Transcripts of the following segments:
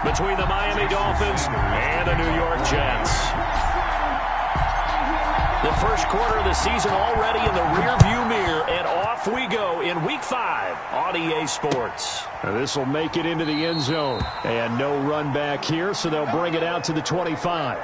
between the Miami Dolphins and the New York Jets. The first quarter of the season already in the rearview mirror, and off we go in Week 5 on EA Sports. This will make it into the end zone. And no run back here, so they'll bring it out to the 25.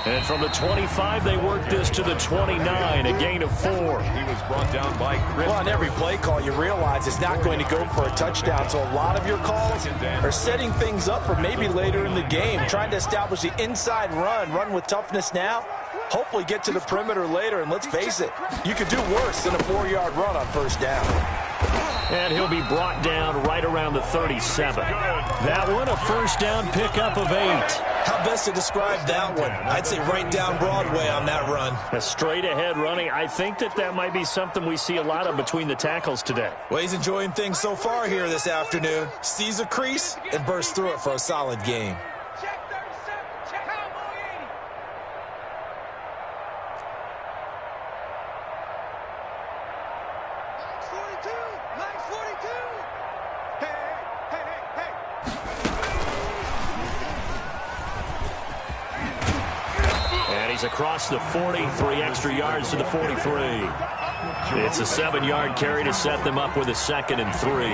And from the 25, they work this to the 29, a gain of 4. He was brought down by Chris. Well, on every play call, you realize it's not going to go for a touchdown. So a lot of your calls are setting things up for maybe later in the game, trying to establish the inside run with toughness now. Hopefully get to the perimeter later, and let's face it, you could do worse than a 4-yard run on first down. And he'll be brought down right around the 37. That one, a first down pickup of 8. How best to describe that one? I'd say right down Broadway on that run. A straight-ahead running. I think that might be something we see a lot of between the tackles today. Well, he's enjoying things so far here this afternoon. Sees a crease and bursts through it for a solid game. Across the 40, 3 extra yards to the 43. It's a 7-yard carry to set them up with a 2nd and 3.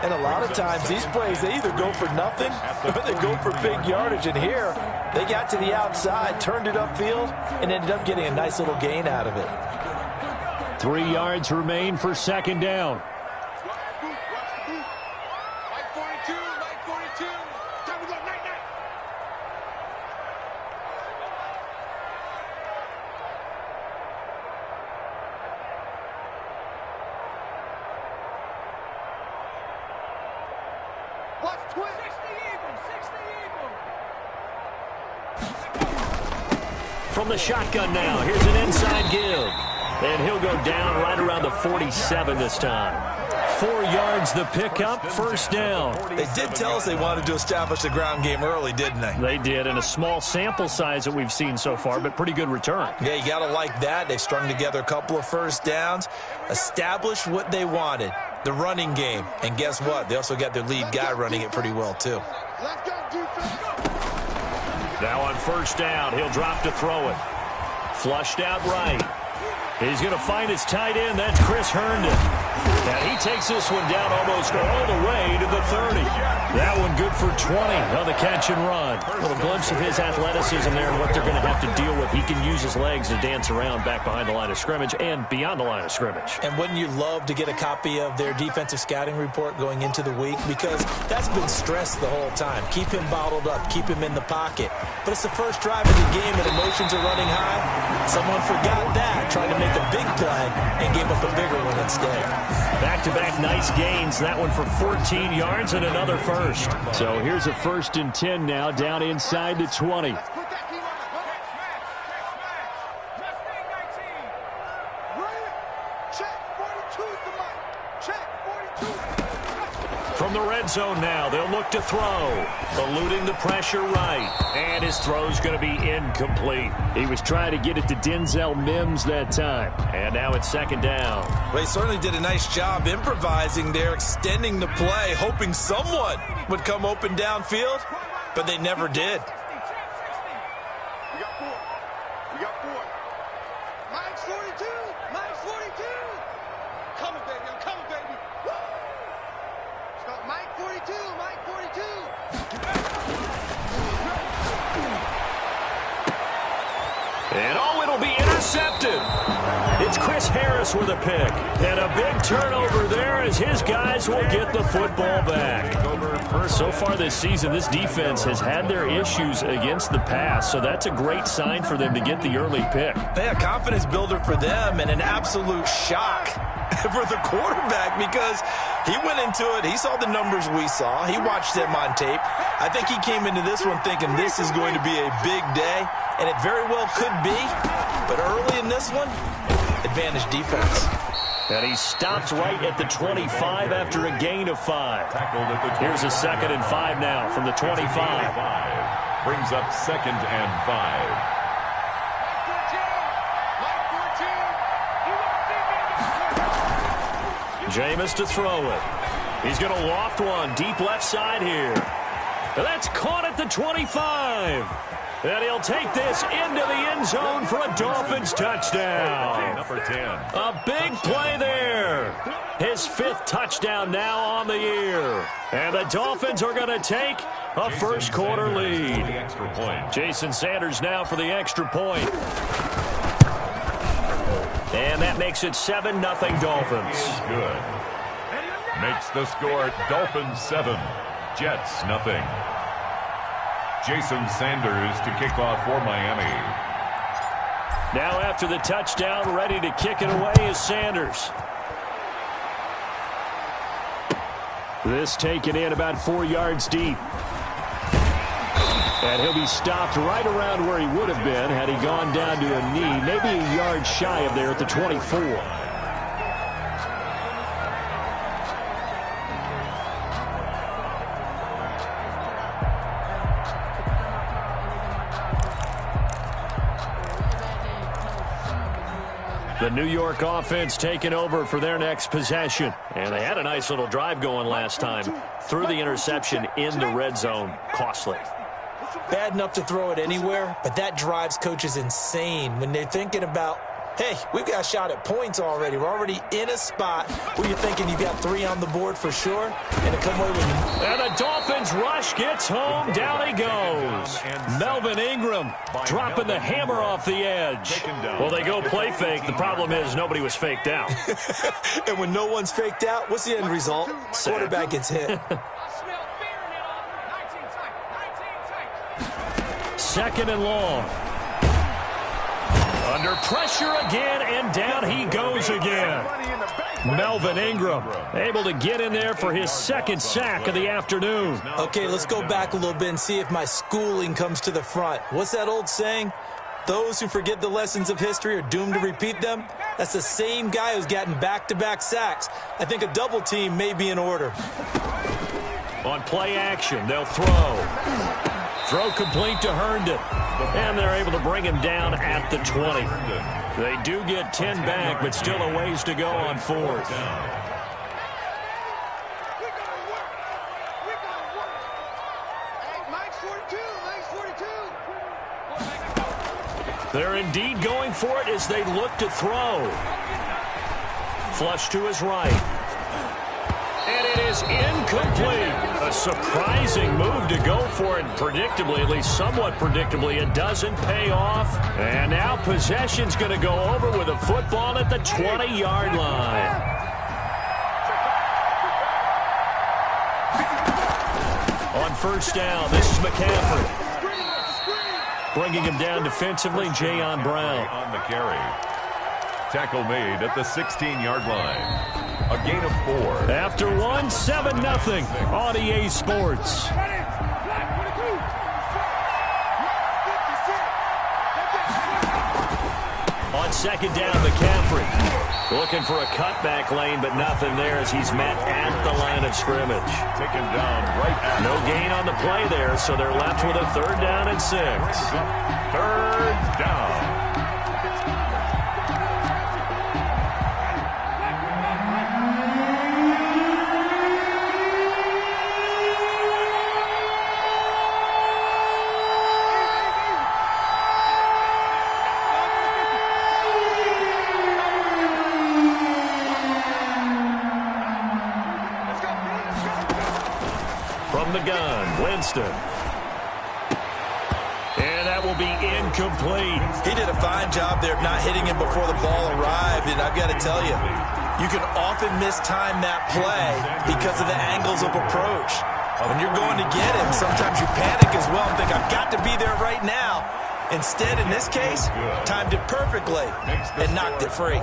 And a lot of times these plays, they either go for nothing or they go for big yardage. And here, they got to the outside, turned it upfield, and ended up getting a nice little gain out of it. 3 yards remain for 2nd down. From the shotgun now, here's an inside give. And he'll go down right around the 47 this time. 4 yards the pickup, first down. They did tell us they wanted to establish the ground game early, didn't they? They did, in a small sample size that we've seen so far, but pretty good return. Yeah, you got to like that. They've strung together a couple of first downs, established what they wanted, the running game. And guess what? They also got their lead guy running it pretty well, too. Now on first down, he'll drop to throw it. Flushed out right. He's going to find his tight end. That's Chris Herndon. And he takes this one down almost all the way to the 30. That one good for 20 on the catch and run. A little glimpse of his athleticism there and what they're going to have to deal with. He can use his legs to dance around back behind the line of scrimmage and beyond the line of scrimmage. And wouldn't you love to get a copy of their defensive scouting report going into the week? Because that's been stressed the whole time. Keep him bottled up. Keep him in the pocket. But it's the first drive of the game and emotions are running high. Someone forgot that, trying to make a big play and gave up a bigger one instead. Back-to-back nice gains. That one for 14 yards and another first. So here's a 1st and 10 now, down inside the 20. From the red zone now, they'll look to throw. Eluding the pressure right. And his throw's going to be incomplete. He was trying to get it to Denzel Mims that time. And now it's 2nd down. Well, he certainly did a nice job improvising there, extending the play, hoping someone would come open downfield, but they never did. Coming, baby. I'm coming, baby. Woo! Start Mike And oh, it'll be intercepted. It's Chris Harris with a pick. And a big turnover there as his guys will get the football back. So far this season, this defense has had their issues against the pass, so that's a great sign for them to get the early pick. Yeah, confidence builder for them and an absolute shock for the quarterback because he went into it. He saw the numbers we saw. He watched them on tape. I think he came into this one thinking this is going to be a big day, and it very well could be. But early in this one, advantage defense. And he stopped right at the 25 after a gain of 5. Here's a 2nd and 5 now from the 25. Brings up 2nd and 5. Jameis to throw it. He's going to loft one deep left side here. And that's caught at the 25. And he'll take this into the end zone for a Dolphins touchdown. Number 10. A big play there. His 5th touchdown now on the year. And the Dolphins are going to take a first quarter lead. Jason Sanders now for the extra point. And that makes it 7-0 Dolphins. Good. Makes the score Dolphins 7, Jets nothing. Jason Sanders to kick off for Miami. Now after the touchdown, ready to kick it away is Sanders. This taken in about 4 yards deep. And he'll be stopped right around where he would have been had he gone down to a knee, maybe a yard shy of there at the 24. The New York offense taking over for their next possession. And they had a nice little drive going last time. Threw the interception in the red zone. Costly. Bad enough to throw it anywhere, but that drives coaches insane when they're thinking about, hey, we've got a shot at points already. We're already in a spot where you're thinking you've got 3 on the board for sure, and to come away with you. And the Dolphins rush gets home. Down he goes. Melvin Ingram dropping the hammer off the edge. Well, they go play fake. The problem is nobody was faked out. And when no one's faked out, what's the end result? Quarterback gets hit. 2nd and long. Under pressure again, and down he goes again. Melvin Ingram able to get in there for his 2nd sack of the afternoon. Okay, let's go back a little bit and see if my schooling comes to the front. What's that old saying? Those who forget the lessons of history are doomed to repeat them. That's the same guy who's gotten back-to-back sacks. I think a double team may be in order. On play action, they'll throw. Throw complete to Herndon. And they're able to bring him down at the 20. They do get 10 back, but still a ways to go on 4th. They're indeed going for it as they look to throw. Flush to his right. And it is incomplete. A surprising move to go for it. Predictably, at least somewhat predictably, it doesn't pay off. And now possession's going to go over with a football at the 20-yard line. On 1st down, this is McCaffrey. Bringing him down defensively, Jayon Brown. On the carry. Tackle made at the 16-yard line. A gain of 4. After one, 7-0 on EA Sports. On 2nd down, McCaffrey. Looking for a cutback lane, but nothing there as he's met at the line of scrimmage. Taken down right at. No gain on the play there, so they're left with a 3rd down and 6. 3rd down. From the gun, Winston. And that will be incomplete. He did a fine job there of not hitting him before the ball arrived. And I've got to tell you, you can often mistime that play because of the angles of approach. When you're going to get him, sometimes you panic as well and think, I've got to be there right now. Instead, in this case, timed it perfectly and knocked it free.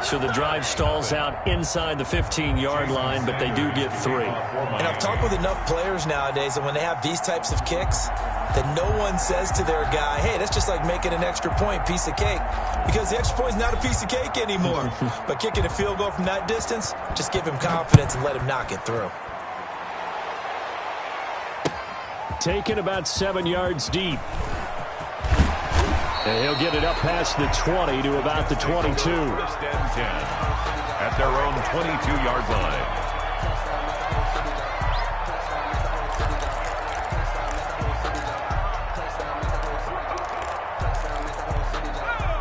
So the drive stalls out inside the 15-yard line, but they do get 3. And I've talked with enough players nowadays that when they have these types of kicks, that no one says to their guy, hey, that's just like making an extra point, piece of cake. Because the extra point is not a piece of cake anymore. But kicking a field goal from that distance, just give him confidence and let him knock it through. Taken about 7 yards deep. And he'll get it up past the 20 to about the 22. First and 10 at their own 22-yard line.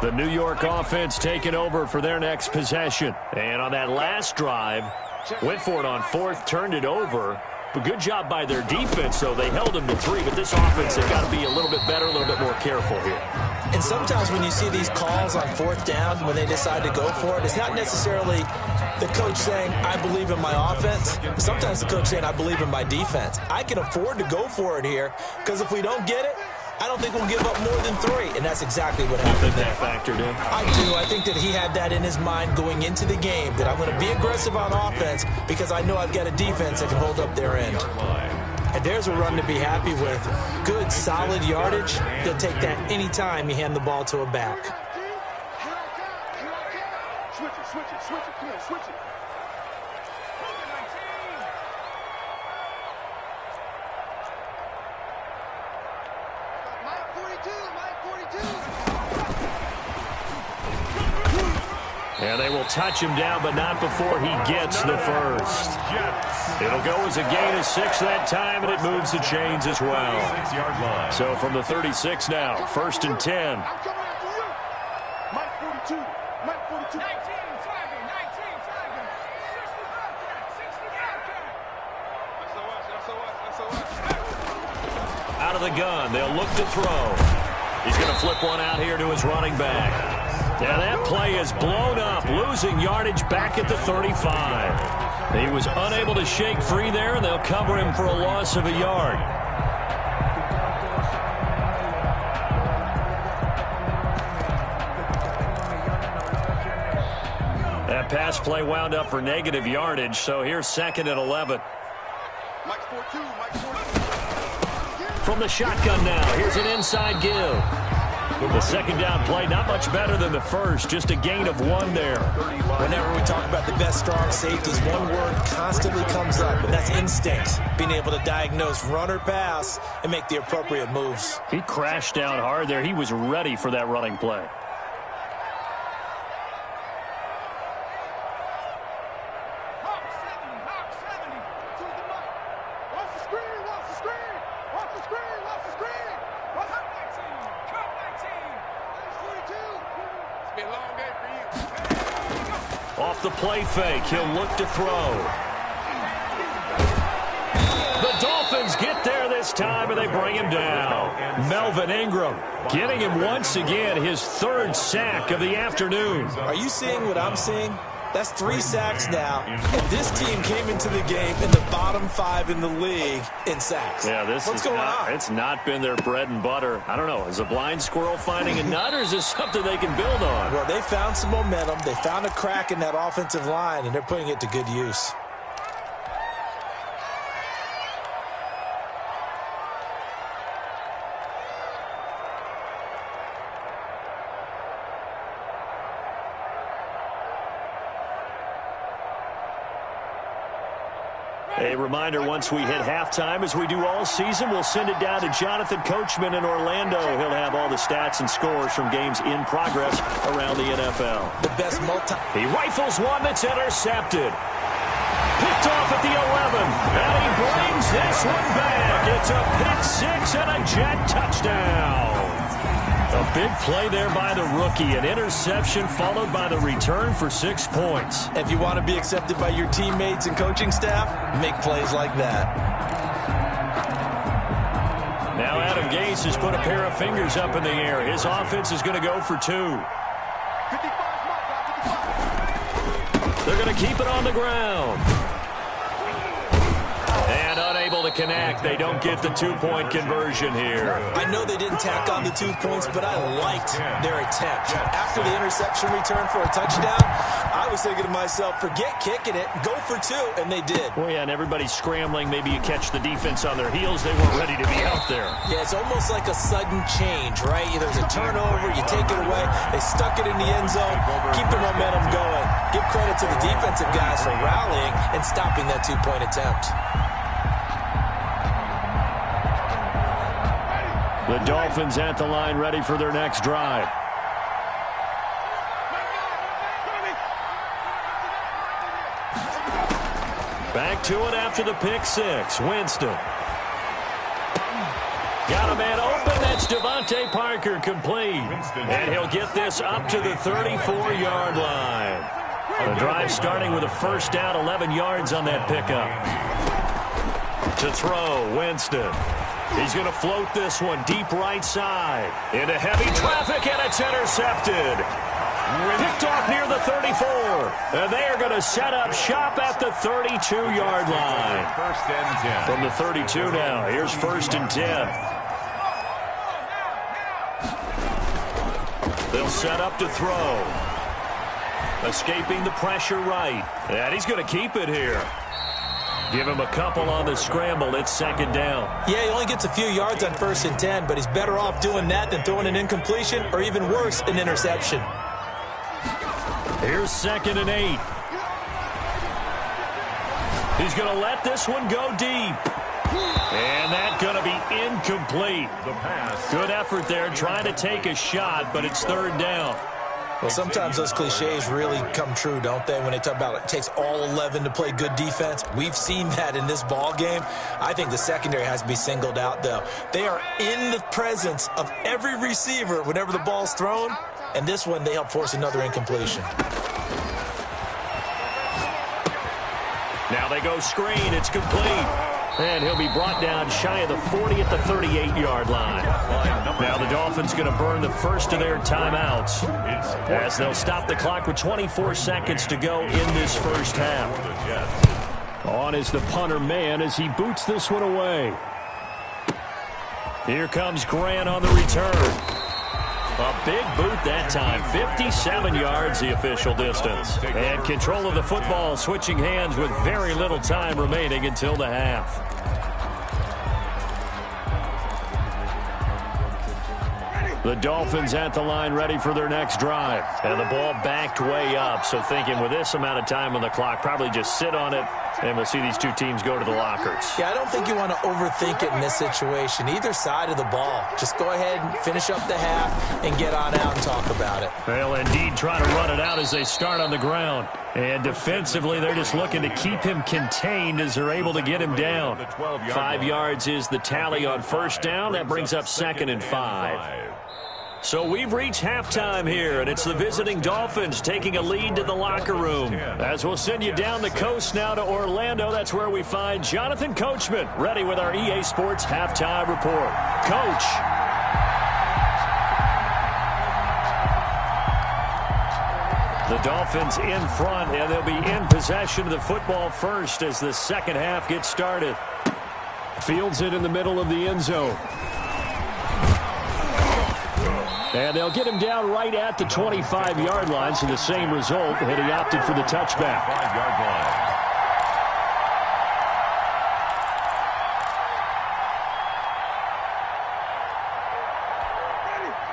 The New York offense taking over for their next possession. And on that last drive, went for it on 4th, turned it over. But good job by their defense, though. They held them to 3, but this offense, they've got to be a little bit better, a little bit more careful here. And sometimes when you see these calls on 4th down, when they decide to go for it, it's not necessarily the coach saying, I believe in my offense. Sometimes the coach saying, I believe in my defense. I can afford to go for it here, because if we don't get it, I don't think we'll give up more than 3, and that's exactly what happened there. That factored in? I do. I think that he had that in his mind going into the game, that I'm going to be aggressive on offense because I know I've got a defense that can hold up their end. And there's a run to be happy with. Good, solid yardage. He'll take that any time you hand the ball to a back. Switch it. Come on, switch it. And they will touch him down, but not before he gets the first. It'll go as a gain of 6 that time, and it moves the chains as well. 6-yard line. So from the 36 now, 1st and 10. I'm coming after you. Mike 42. Mike 42. 19 tagging. 19 tagging. 60 Bobcat. 60 Bobcat. SOS. Out of the gun, they'll look to throw. He's going to flip one out here to his running back. Now that play is blown up, losing yardage back at the 35. He was unable to shake free there, and they'll cover him for a loss of a yard. That pass play wound up for negative yardage, so here's 2nd and 11. Mike 42. Mike 42. From the shotgun now, here's an inside give. The 2nd down play, not much better than the first, just a gain of 1 there. Whenever we talk about the best strong safeties, one word constantly comes up, and that's instinct. Being able to diagnose run or pass and make the appropriate moves. He crashed down hard there. He was ready for that running play. Hawk 70. To the mark. Watch the screen. Watch the screen. Watch the screen. Watch the screen. Watch the 19. Cut 19. 42. It's been a long day for you. Off the play fake, he'll look to throw. The Dolphins get there this time, and they bring him down. Melvin Ingram getting him once again, his 3rd sack of the afternoon. Are you seeing what I'm seeing? That's 3 sacks now. And this team came into the game in the bottom 5 in the league in sacks. Yeah, What's going on? It's not been their bread and butter. I don't know. Is a blind squirrel finding a nut, or is this something they can build on? Well, they found some momentum. They found a crack in that offensive line, and they're putting it to good use. A reminder, once we hit halftime, as we do all season, we'll send it down to Jonathan Coachman in Orlando. He'll have all the stats and scores from games in progress around the NFL. The best He rifles one that's intercepted. Picked off at the 11. And he brings this one back. It's a pick 6 and a Jet touchdown. A big play there by the rookie. An interception followed by the return for 6 points. If you want to be accepted by your teammates and coaching staff, make plays like that. Now Adam Gase has put a pair of fingers up in the air. His offense is going to go for 2. 55 mark, 55. They're going to keep it on the ground. And unable to connect. They don't get the 2-point conversion here. I know they didn't tack on the 2 points, but I liked their attempt. After the interception return for a touchdown, I was thinking to myself, forget kicking it, go for 2, and they did. Well, yeah, and everybody's scrambling. Maybe you catch the defense on their heels. They weren't ready to be out there. Yeah, it's almost like a sudden change, right? There's a turnover, you take it away, they stuck it in the end zone, keep the momentum going. Give credit to the defensive guys for rallying and stopping that 2-point attempt. The Dolphins at the line, ready for their next drive. Back to it after the pick 6. Winston. Got a man open. That's Devontae Parker, complete. And he'll get this up to the 34-yard line. The drive starting with a first down, 11 yards on that pickup. To throw, Winston. He's going to float this one deep right side. Into heavy traffic, and it's intercepted. Picked off near the 34. And they are going to set up shop at the 32-yard line. First and 10. From the 32 now, here's first and 10. They'll set up to throw. Escaping the pressure right. And he's going to keep it here. Give him a couple on the scramble. It's second down. Yeah, he only gets a few yards on first and 10, but he's better off doing that than throwing an incompletion or even worse, an interception. Here's second and 8. He's going to let this one go deep. And that's going to be incomplete. The pass. Good effort there trying to take a shot, but it's third down. Well, sometimes those cliches really come true, don't they, when they talk about it takes all 11 to play good defense. We've seen that in this ball game. I think the secondary has to be singled out, though. They are in the presence of every receiver whenever the ball's thrown, and this one they help force another incompletion. Now they go screen. It's complete. And he'll be brought down shy of the 40 at the 38-yard line. Now the Dolphins going to burn the first of their timeouts as they'll stop the clock with 24 seconds to go in this first half. On is the punter man as he boots this one away. Here comes Grant on the return. A big boot that time. 57 yards the official distance. And control of the football switching hands with very little time remaining until the half. The Dolphins at the line ready for their next drive. And the ball backed way up. So thinking with this amount of time on the clock, probably just sit on it, and we'll see these two teams go to the lockers. Yeah, I don't think you want to overthink it in this situation. Either side of the ball. Just go ahead and finish up the half and get on out and talk about it. They'll indeed try to run it out as they start on the ground. And defensively, they're just looking to keep him contained as they're able to get him down. 5 yards is the tally on first down. That brings up second and 5. So we've reached halftime here, and it's the visiting Dolphins taking a lead to the locker room. As we'll send you down the coast now to Orlando, that's where we find Jonathan Coachman, ready with our EA Sports Halftime Report. Coach. The Dolphins in front, and they'll be in possession of the football first as the second half gets started. Fields it in the middle of the end zone. And they'll get him down right at the 25-yard line, so the same result, and he opted for the touchback. 5-yard line.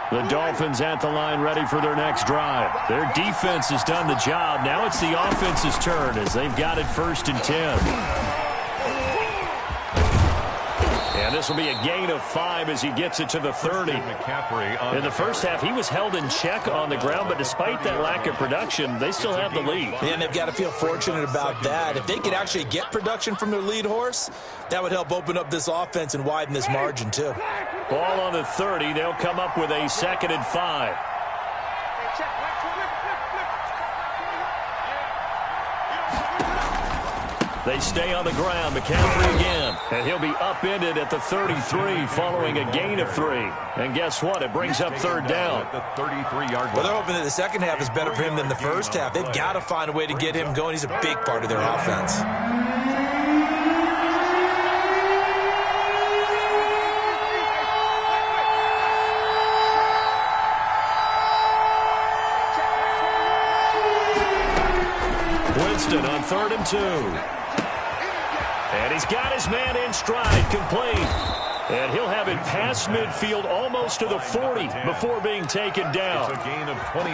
The Dolphins at the line ready for their next drive. Their defense has done the job. Now it's the offense's turn as they've got it first and 10. And this will be a gain of 5 as he gets it to the 30. In the first half, he was held in check on the ground, but despite that lack of production, they still have the lead. And they've got to feel fortunate about that. If they could actually get production from their lead horse, that would help open up this offense and widen this margin too. Ball on the 30. They'll come up with a 2nd and 5. They stay on the ground. McCaffrey again. And he'll be upended at the 33 following a gain of 3. And guess what? It brings up 3rd down. The 33-yard Well, they're hoping that the second half is better for him than the first half. They've got to find a way to get him going. He's a big part of their offense. Winston on 3rd and 2. And he's got his man in stride, complete. And he'll have it past midfield almost to the 40 before being taken down.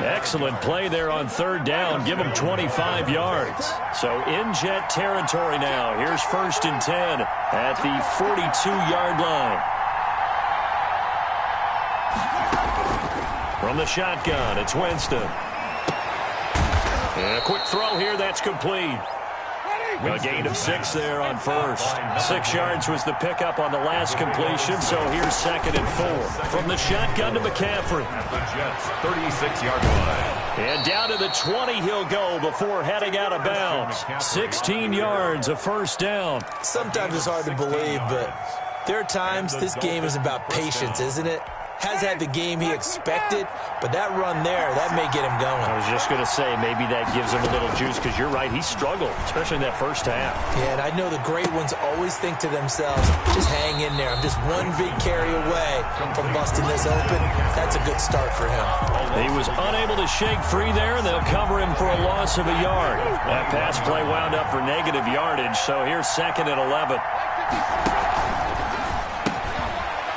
Excellent play there on 3rd down. Give him 25 yards. So in Jet territory now. Here's 1st and 10 at the 42-yard line. From the shotgun, it's Winston. And a quick throw here, that's complete. A gain of 6 there on 1st. 6 yards was the pickup on the last completion, so here's 2nd and 4. From the shotgun to McCaffrey. At the Jets' 36-yard line. And down to the 20 he'll go before heading out of bounds. 16 yards, a 1st down. Sometimes it's hard to believe, but there are times this game is about patience, isn't it? Has had the game he expected, but that run there, that may get him going. I was just going to say, maybe that gives him a little juice, because you're right, he struggled, especially in that first half. Yeah, and I know the great ones always think to themselves, just hang in there. I'm just one big carry away from busting this open. That's a good start for him. He was unable to shake free there, and they'll cover him for a loss of a yard. That pass play wound up for negative yardage, so here's 2nd and 11.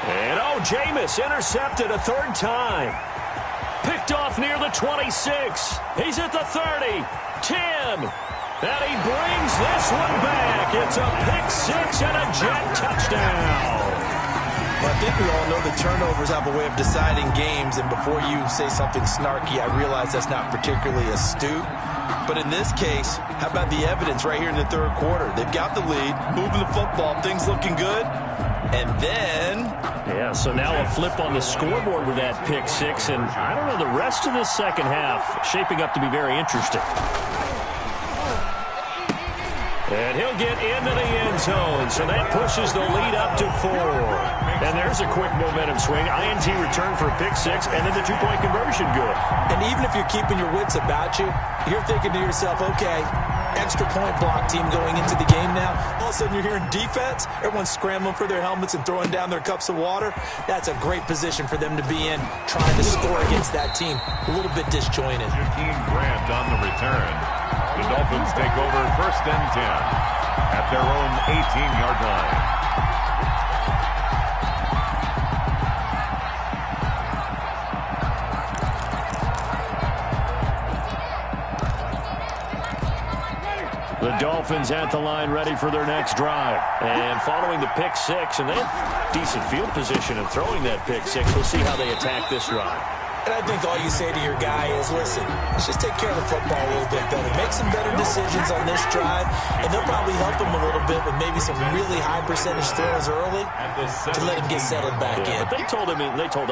And Jameis intercepted a 3rd time. Picked off near the 26. He's at the 30. 10. And he brings this one back. It's a pick-6 and a Jet touchdown. Well, I think we all know the turnovers have a way of deciding games, and before you say something snarky, I realize that's not particularly astute. But in this case, how about the evidence right here in the 3rd quarter? They've got the lead, moving the football, things looking good, and then... Yeah, so now a flip on the scoreboard with that pick-6, and I don't know, the rest of the second half shaping up to be very interesting. And he'll get into the end zone, so that pushes the lead up to 4. And there's a quick momentum swing. INT return for a pick-6, and then the 2-point conversion good. And even if you're keeping your wits about you, you're thinking to yourself, okay, extra point block team going into the game now. All of a sudden you're hearing defense. Everyone's scrambling for their helmets and throwing down their cups of water. That's a great position for them to be in, trying to score against that team. A little bit disjointed. Jakeem Grant on the return. The Dolphins take over 1st and 10 at their own 18-yard line. The Dolphins at the line ready for their next drive. And following the pick-6, and they had decent field position in throwing that pick-6. We'll see how they attack this drive. And I think all you say to your guy is, listen, let's just take care of the football a little bit better. Make some better decisions on this drive, and they'll probably help him a little bit with maybe some really high percentage throws early to let him get settled back in. But they told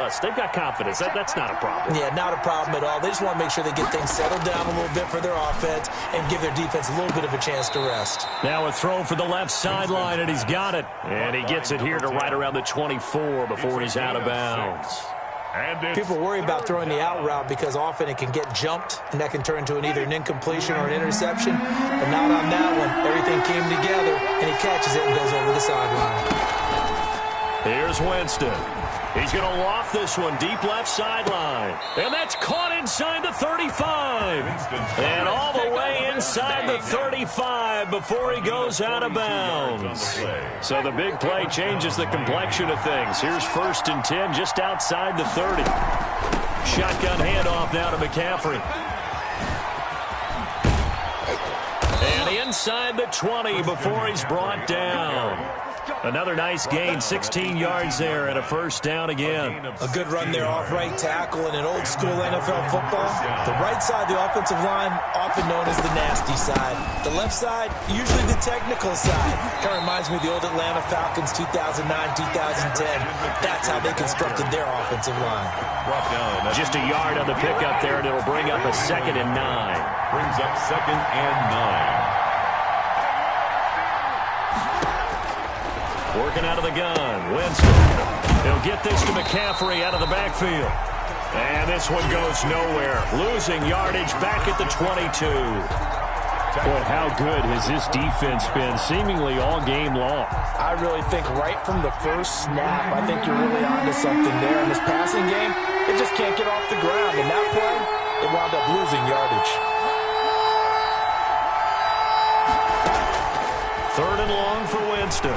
us, they've got confidence. That's not a problem. Yeah, not a problem at all. They just want to make sure they get things settled down a little bit for their offense and give their defense a little bit of a chance to rest. Now a throw for the left sideline, and he's got it. And he gets it here to right around the 24 before he's out of bounds. People worry about throwing the out route because often it can get jumped, and that can turn into either an incompletion or an interception. But not on that one. Everything came together, and he catches it and goes over the sideline. Here's Winston. He's going to loft this one deep left sideline. And that's caught inside the 35. And all the way inside the 35 before he goes out of bounds. So the big play changes the complexion of things. Here's 1st and 10 just outside the 30. Shotgun handoff now to McCaffrey. And inside the 20 before he's brought down. Another nice gain, 16 yards there and a first down again. A good run there off right tackle in an old school NFL football. The right side of the offensive line, often known as the nasty side. The left side, usually the technical side. Kind of reminds me of the old Atlanta Falcons 2009, 2010. That's how they constructed their offensive line. Just a yard on the pickup there, and it'll bring up a 2nd and 9. Brings up 2nd and 9. Working out of the gun, Winston. He'll get this to McCaffrey out of the backfield. And this one goes nowhere. Losing yardage back at the 22. Boy, how good has this defense been seemingly all game long? I really think right from the first snap, I think you're really onto something there. In this passing game, it just can't get off the ground. In that play, it wound up losing yardage. 3rd and long for Winston.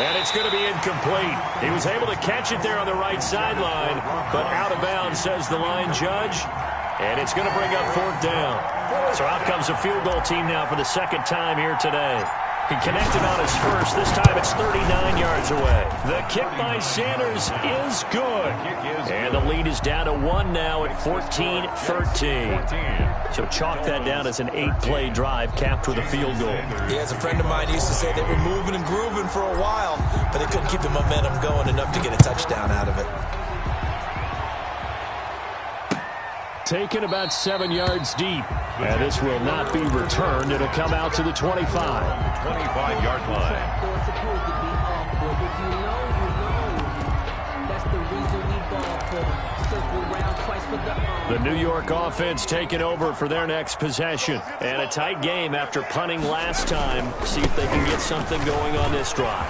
And it's going to be incomplete. He was able to catch it there on the right sideline, but out of bounds, says the line judge. And it's going to bring up 4th down. So out comes a field goal team now for the 2nd time here today. He connected on his first. This time it's 39 yards away. The kick by Sanders is good. And the lead is down to 1 now at 14-13. So chalk that down as an 8-play drive capped with a field goal. Yeah, as a friend of mine used to say, they were moving and grooving for a while, but they couldn't keep the momentum going enough to get a touchdown out of it. Taken about 7 yards deep. And this will not be returned. It'll come out to the 25. 25-yard line. The New York offense taking over for their next possession. And a tight game after punting last time. See if they can get something going on this drive.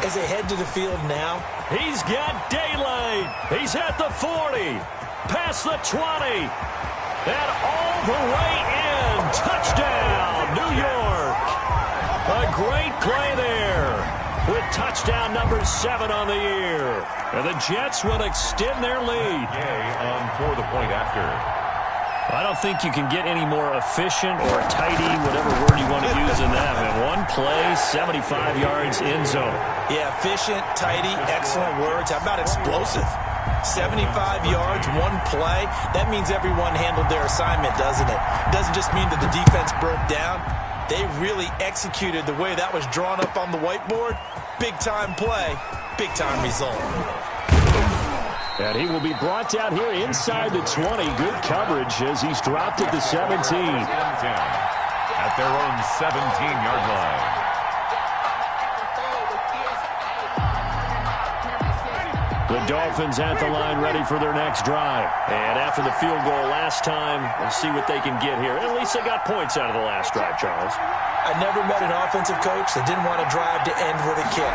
As they head to the field now. He's got daylight. He's at the 40. Past the 20. And all the way in. Touchdown, New York. A great play there with touchdown number 7 on the year. And the Jets will extend their lead. For the point after. I don't think you can get any more efficient or tidy, whatever word you want to use in that. And one play, 75 yards in zone. Yeah, efficient, tidy, excellent words. How about explosive? 75 yards, one play. That means everyone handled their assignment, doesn't it? It doesn't just mean that the defense broke down. They really executed the way that was drawn up on the whiteboard. Big-time play, big-time result. And he will be brought down here inside the 20. Good coverage as he's dropped at the 17. At their own 17-yard line. The Dolphins at the line ready for their next drive. And after the field goal last time, we'll see what they can get here. At least they got points out of the last drive, Charles. I never met an offensive coach that didn't want to drive to end with a kick.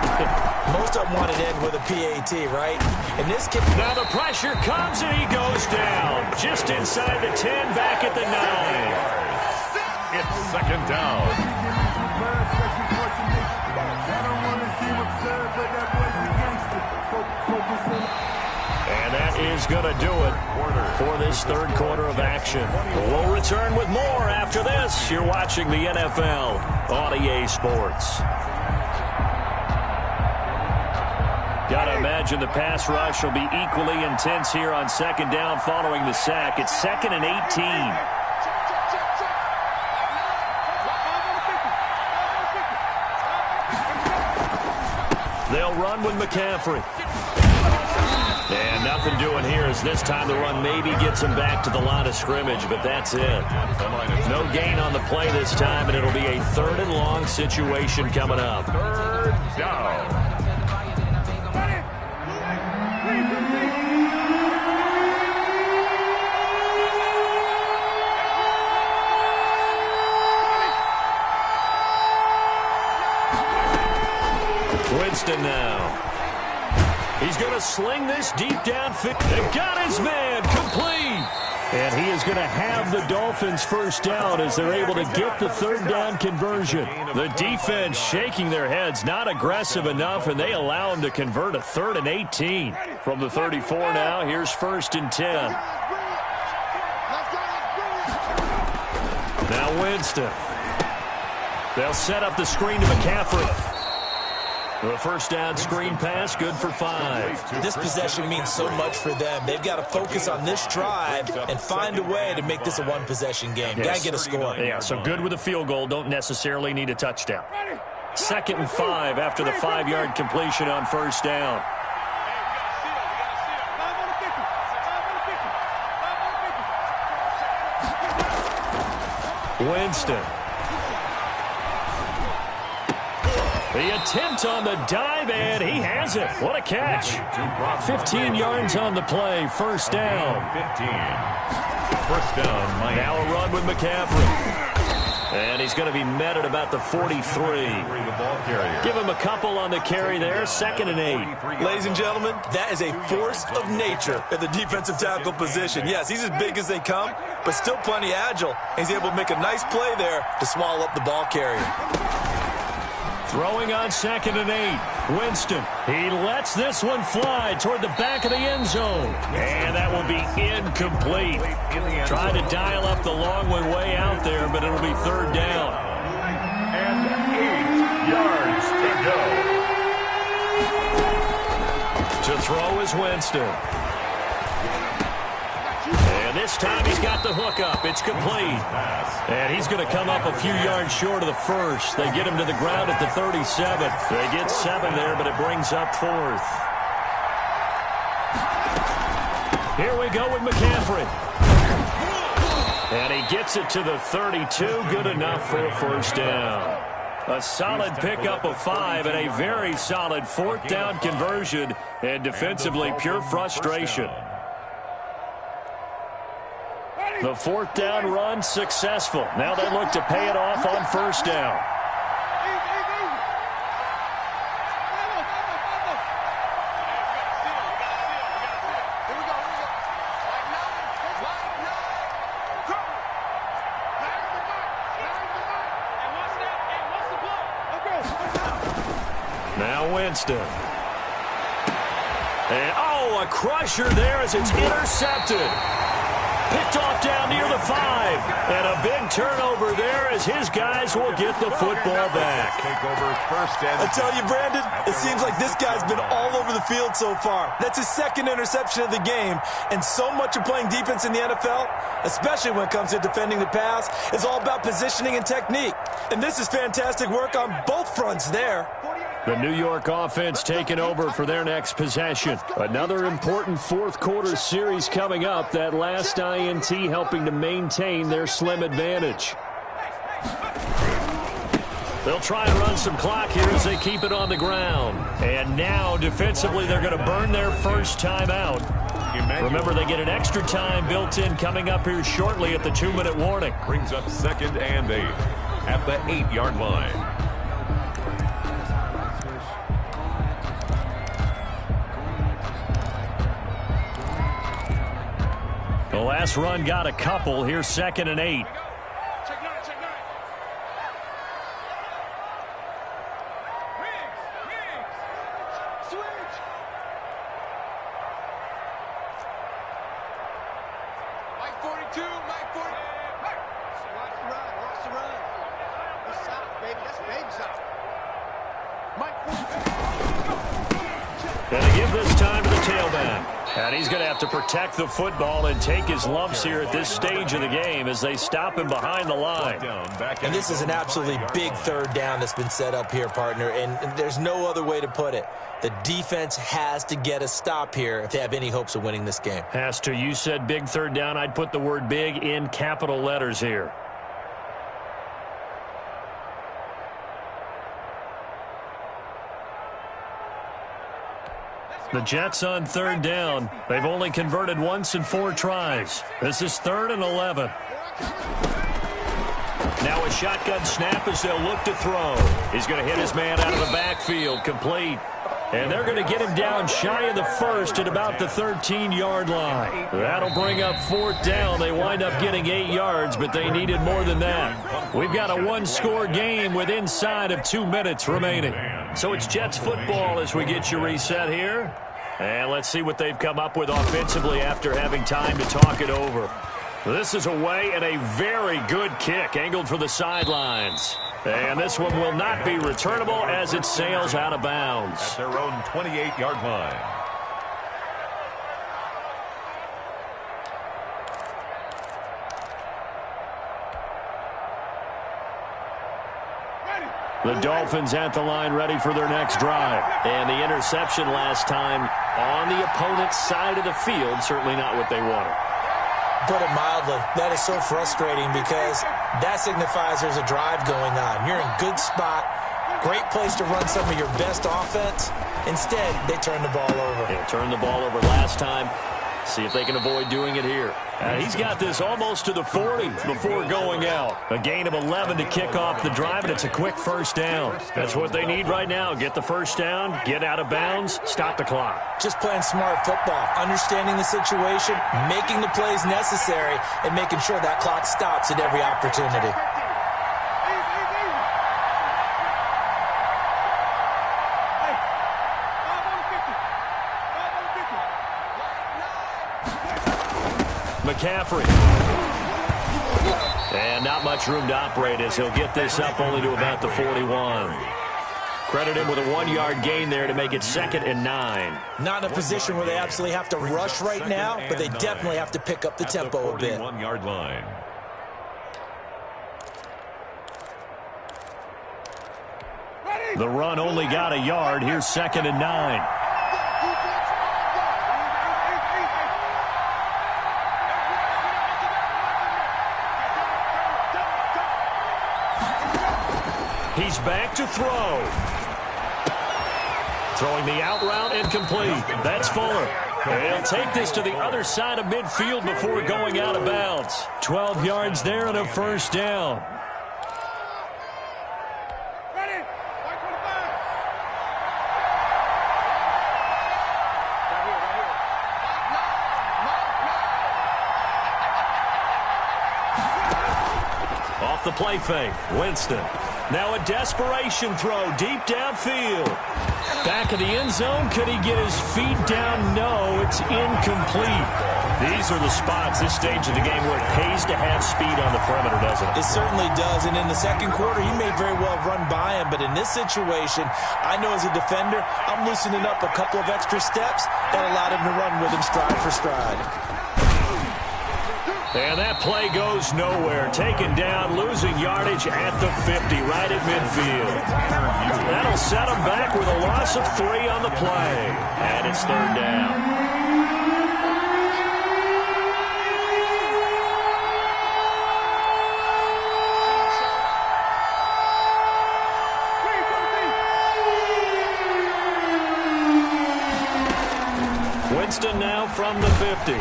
Most of them wanted to end with a PAT, right? And this kick... Now the pressure comes and he goes down. Just inside the 10, back at the 9. It's 2nd down. And that is going to do it for this 3rd quarter of action. We'll return with more after this. You're watching the NFL on EA Sports. Got to imagine the pass rush will be equally intense here on 2nd down following the sack. It's 2nd and 18. They'll run with McCaffrey. And nothing doing here as this time the run maybe gets him back to the line of scrimmage, but that's it. No gain on the play this time, and it'll be a 3rd and long situation coming up. 3rd down. Winston now. He's going to sling this deep downfield. They got his man complete. And he is going to have the Dolphins first down as they're able to get the 3rd down conversion. The defense shaking their heads, not aggressive enough, and they allow him to convert a 3rd and 18. From the 34 now, here's 1st and 10. Now Winston. They'll set up the screen to McCaffrey. The first down screen pass, good for 5. This possession means so much for them. They've got to focus on this drive and find a way to make this a one-possession game. Got to get a score. Yeah, so good with a field goal. Don't necessarily need a touchdown. 2nd and 5 after the 5-yard completion on first down. Winston. The attempt on the dive, and he has it. What a catch. 15 yards on the play. First down. 15. First down, Miami. Now a run with McCaffrey. And he's going to be met at about the 43. Give him a couple on the carry there. 2nd and 8. Ladies and gentlemen, that is a force of nature at the defensive tackle position. Yes, he's as big as they come, but still plenty agile. He's able to make a nice play there to swallow up the ball carrier. Throwing on 2nd and 8. Winston. He lets this one fly toward the back of the end zone. And that will be incomplete. Trying to dial up the long one way out there, but it'll be 3rd down. And 8 yards to go. To throw is Winston. And this time he's got the hook up. It's complete. And he's going to come up a few yards short of the first. They get him to the ground at the 37. They get 7 there, but it brings up 4th. Here we go with McCaffrey. And he gets it to the 32. Good enough for a first down. A solid pickup of 5 and a very solid 4th down conversion. And defensively, pure frustration. The 4th down run successful. Now they look to pay it off on first down. Now Winston. And, oh, a crusher there as it's intercepted. Picked off down near the 5. And a big turnover there as his guys will get the football back. Take over first and I tell you, Brandon, it seems like this guy's been all over the field so far. That's his 2nd interception of the game. And so much of playing defense in the NFL, especially when it comes to defending the pass, is all about positioning and technique. And this is fantastic work on both fronts there. The New York offense taking over for their next possession. Another important 4th quarter series coming up. That last INT helping to maintain their slim advantage. They'll try and run some clock here as they keep it on the ground. And now defensively they're going to burn their first time out. Remember, they get an extra time built in coming up here shortly at the 2-minute warning. brings up 2nd and 8 at the 8-yard line. The last run got a couple. Here's 2nd and 8. Check 9, check 9. Wings. Switch. Mike 42, Mike 40. Mike. Watch the run, watch the run. That's out, baby. That's baby shot. Mike 40. And they give this time to the tailback. And he's going to have to protect the football and take his lumps here at this stage of the game as they stop him behind the line. And this is an absolutely big 3rd down that's been set up here, partner, and there's no other way to put it. The defense has to get a stop here if they have any hopes of winning this game. Has to. You said big 3rd down. I'd put the word big in capital letters here. The Jets on 3rd down. They've only converted once in 4 tries. This is 3rd and 11. Now a shotgun snap as they'll look to throw. He's going to hit his man out of the backfield, complete. And they're going to get him down shy of the first at about the 13-yard line. That'll bring up 4th down. They wind up getting 8 yards, but they needed more than that. We've got a 1-score game with inside of 2 minutes remaining. So it's Jets football as we get you reset here. And let's see what they've come up with offensively after having time to talk it over. This is away and a very good kick angled for the sidelines. And this one will not be returnable as it sails out of bounds. At their own 28-yard line. The Dolphins at the line ready for their next drive. And the interception last time on the opponent's side of the field, certainly not what they wanted. Put it mildly, that is so frustrating because that signifies there's a drive going on. You're in a good spot, great place to run some of your best offense. Instead, they turn the ball over. They turned the ball over last time. See if they can avoid doing it here. He's got this almost to the 40 before going out. A gain of 11 to kick off the drive, and it's a quick first down. That's what they need right now. Get the first down, get out of bounds, stop the clock. Just playing smart football, understanding the situation, making the plays necessary, and making sure that clock stops at every opportunity. McCaffrey. And not much room to operate as he'll get this up only to about the 41. Credit him with a 1-yard gain there to make it 2nd and 9. Not in a position where they absolutely have to rush right now, but they definitely have to pick up the tempo a bit. 41-yard line. The run only got a yard. Here's 2nd and 9. He's back to throw. Throwing the out route and complete. That's Fuller. He'll take this to the other side of midfield before going out of bounds. 12 yards there and a first down. Off the play fake, Winston. Now a desperation throw deep downfield. Back of the end zone. Could he get his feet down? No, it's incomplete. These are the spots, this stage of the game, where it pays to have speed on the perimeter, doesn't it? It certainly does, and in the second quarter, he may very well run by him, but in this situation, I know as a defender, I'm loosening up a couple of extra steps that allowed him to run with him stride for stride. And that play goes nowhere. Taken down, losing yardage at the 50, right at midfield. That'll set him back with a loss of 3 on the play. And it's 3rd down. Winston now from the 50.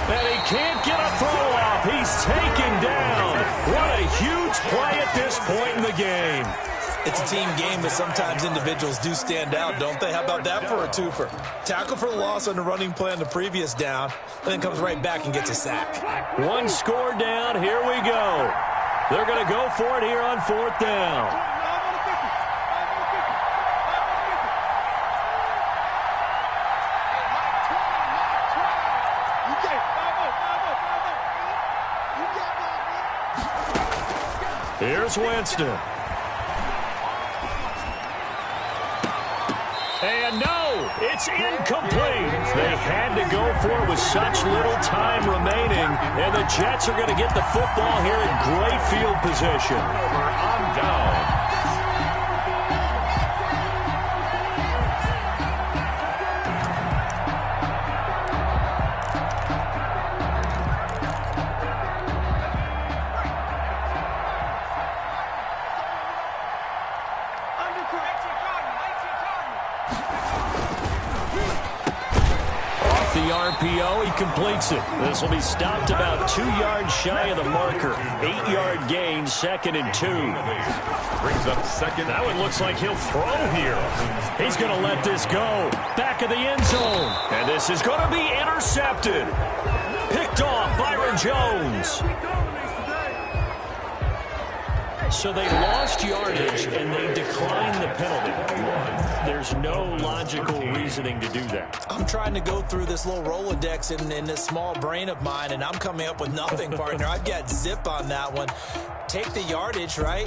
And he can't get a throw off. He's taken down. What a huge play at this point in the game. It's a team game, but sometimes individuals do stand out, don't they? How about that for a twofer? Tackle for the loss on the running play on the previous down, and then comes right back and gets a sack. 1 score down. Here we go. They're going to go for it here on 4th down. Here's Winston. And no, it's incomplete. They had to go for it with such little time remaining. And the Jets are going to get the football here in great field position. On down. RPO, he completes it. This will be stopped about 2 yards shy of the marker. 8-yard gain, 2nd and 2. Brings up 2nd. That one looks like he'll throw here. He's going to let this go. Back of the end zone. And this is going to be intercepted. Picked off Byron Jones. So they lost yardage and they declined the penalty. There's no logical reasoning to do that. I'm trying to go through this little Rolodex in this small brain of mine, and I'm coming up with nothing, partner. I've got zip on that one. Take the yardage, right?